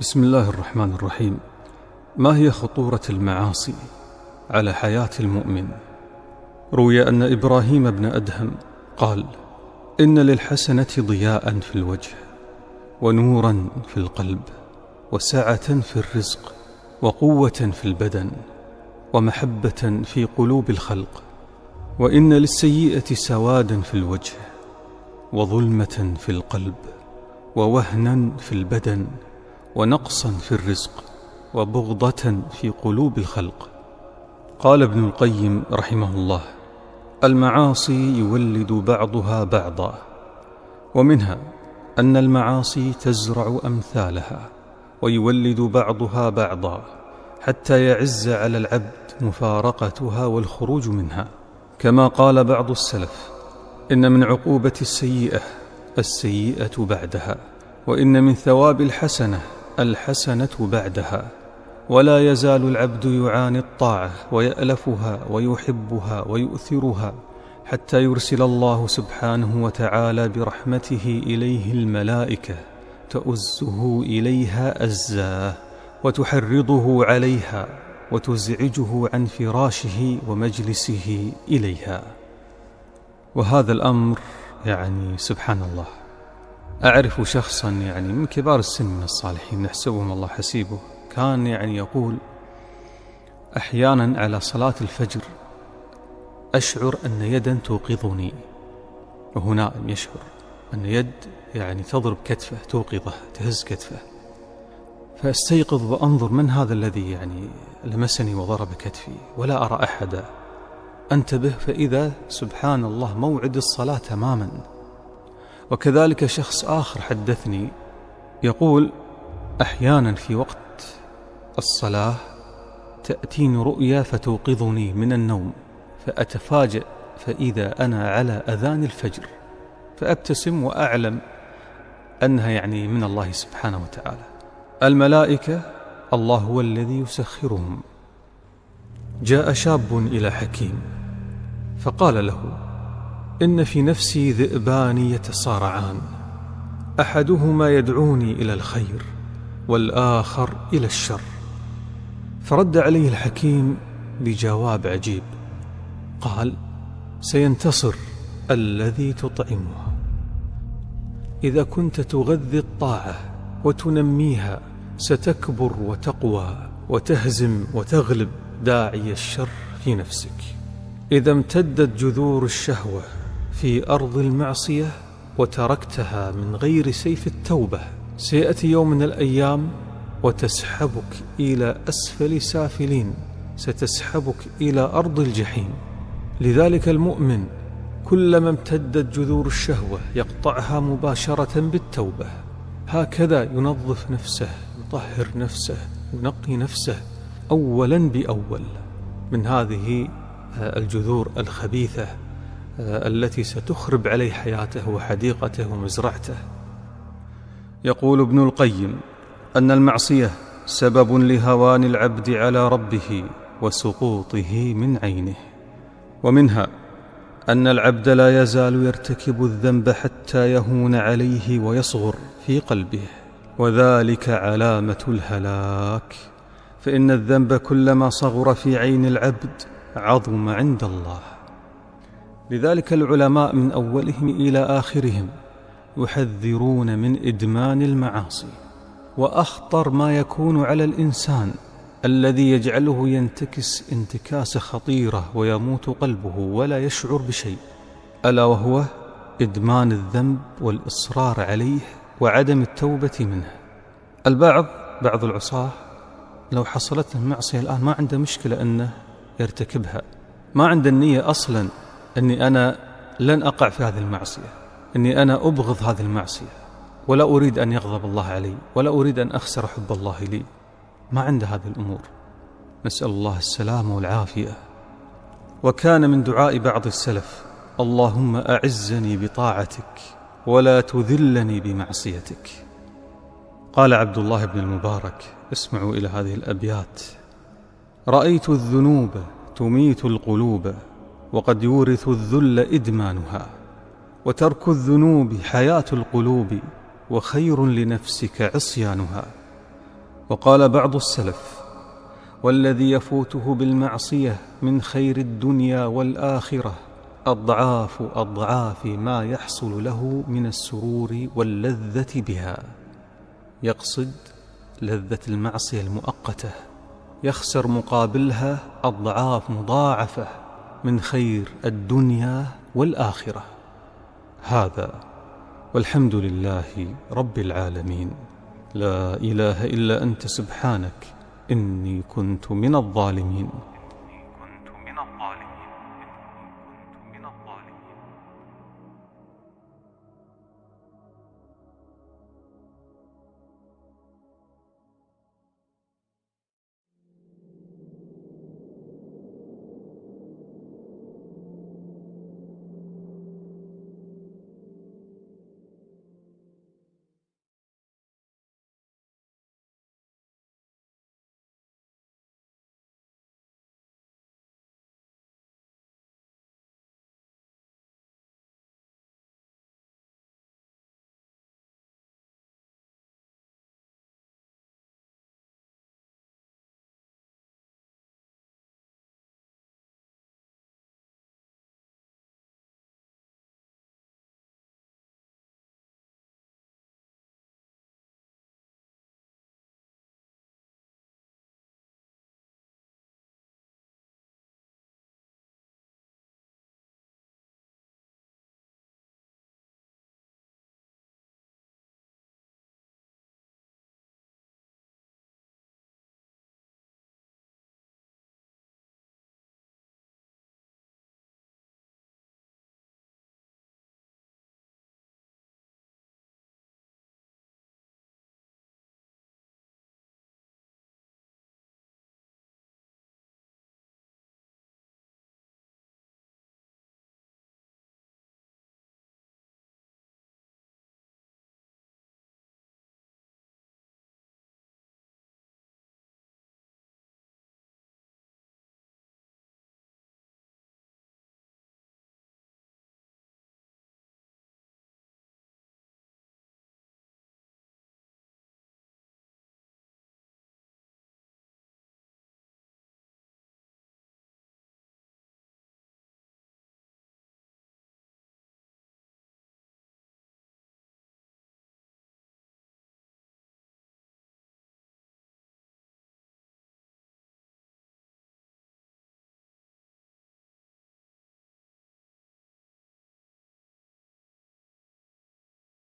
بسم الله الرحمن الرحيم. ما هي خطورة المعاصي على حياة المؤمن؟ روي أن إبراهيم بن أدهم قال: إن للحسنة ضياء في الوجه، ونورا في القلب، وسعة في الرزق، وقوة في البدن، ومحبة في قلوب الخلق. وإن للسيئة سوادا في الوجه، وظلمة في القلب، ووهنا في البدن، ونقصا في الرزق، وبغضة في قلوب الخلق. قال ابن القيم رحمه الله: المعاصي يولد بعضها بعضا، ومنها أن المعاصي تزرع أمثالها، ويولد بعضها بعضا حتى يعز على العبد مفارقتها والخروج منها. كما قال بعض السلف: إن من عقوبة السيئة السيئة بعدها، وإن من ثواب الحسنة الحسنة بعدها. ولا يزال العبد يعاني الطاعة ويألفها ويحبها ويؤثرها حتى يرسل الله سبحانه وتعالى برحمته إليه الملائكة تؤزه إليها أزاه، وتحرضه عليها، وتزعجه عن فراشه ومجلسه إليها. وهذا الأمر سبحان الله. أعرف شخصا من كبار السن من الصالحين نحسبهم الله حسيبه، كان يقول: أحيانا على صلاة الفجر أشعر أن يدا توقظني، وهو نائم يشعر أن يد تضرب كتفه، توقظه، تهز كتفه، فأستيقظ وأنظر من هذا الذي لمسني وضرب كتفي، ولا أرى أحدا. أنتبه فإذا سبحان الله موعد الصلاة تماما. وكذلك شخص آخر حدثني يقول: أحيانا في وقت الصلاة تأتيني رؤيا فتوقظني من النوم، فأتفاجأ فإذا أنا على أذان الفجر، فأبتسم وأعلم أنها من الله سبحانه وتعالى. الملائكة الله هو الذي يسخرهم. جاء شاب إلى حكيم فقال له: إن في نفسي ذئبان يتصارعان، أحدهما يدعوني إلى الخير والآخر إلى الشر. فرد عليه الحكيم بجواب عجيب، قال: سينتصر الذي تطعمه. إذا كنت تغذي الطاعة وتنميها ستكبر وتقوى وتهزم وتغلب داعي الشر في نفسك. إذا امتدت جذور الشهوة في أرض المعصية وتركتها من غير سيف التوبة، سيأتي يوم من الأيام وتسحبك إلى أسفل سافلين، ستسحبك إلى أرض الجحيم. لذلك المؤمن كلما امتدت جذور الشهوة يقطعها مباشرة بالتوبة. هكذا ينظف نفسه، يطهر نفسه، ينقي نفسه أولا بأول من هذه الجذور الخبيثة التي ستخرب عليه حياته وحديقته ومزرعته. يقول ابن القيم أن المعصية سبب لهوان العبد على ربه وسقوطه من عينه. ومنها أن العبد لا يزال يرتكب الذنب حتى يهون عليه ويصغر في قلبه، وذلك علامة الهلاك، فإن الذنب كلما صغر في عين العبد عظم عند الله. لذلك العلماء من أولهم إلى آخرهم يحذرون من إدمان المعاصي، وأخطر ما يكون على الإنسان الذي يجعله ينتكس انتكاسة خطيرة ويموت قلبه ولا يشعر بشيء، ألا وهو إدمان الذنب والإصرار عليه وعدم التوبة منه. بعض العصاة لو حصلت المعصية الآن ما عنده مشكلة أنه يرتكبها، ما عنده النية أصلا أني أنا لن أقع في هذه المعصية، أني أنا أبغض هذه المعصية، ولا أريد أن يغضب الله علي، ولا أريد أن أخسر حب الله لي. ما عنده هذه الأمور، نسأل الله السلامة والعافية. وكان من دعاء بعض السلف: اللهم أعزني بطاعتك ولا تذلني بمعصيتك. قال عبد الله بن المبارك: اسمعوا إلى هذه الأبيات: رأيت الذنوب تميت القلوب، وقد يورث الذل إدمانها، وترك الذنوب حياة القلوب، وخير لنفسك عصيانها. وقال بعض السلف: والذي يفوته بالمعصية من خير الدنيا والآخرة أضعاف أضعاف ما يحصل له من السرور واللذة بها. يقصد لذة المعصية المؤقتة، يخسر مقابلها أضعاف مضاعفة من خير الدنيا والآخرة. هذا والحمد لله رب العالمين. لا إله إلا أنت سبحانك إني كنت من الظالمين.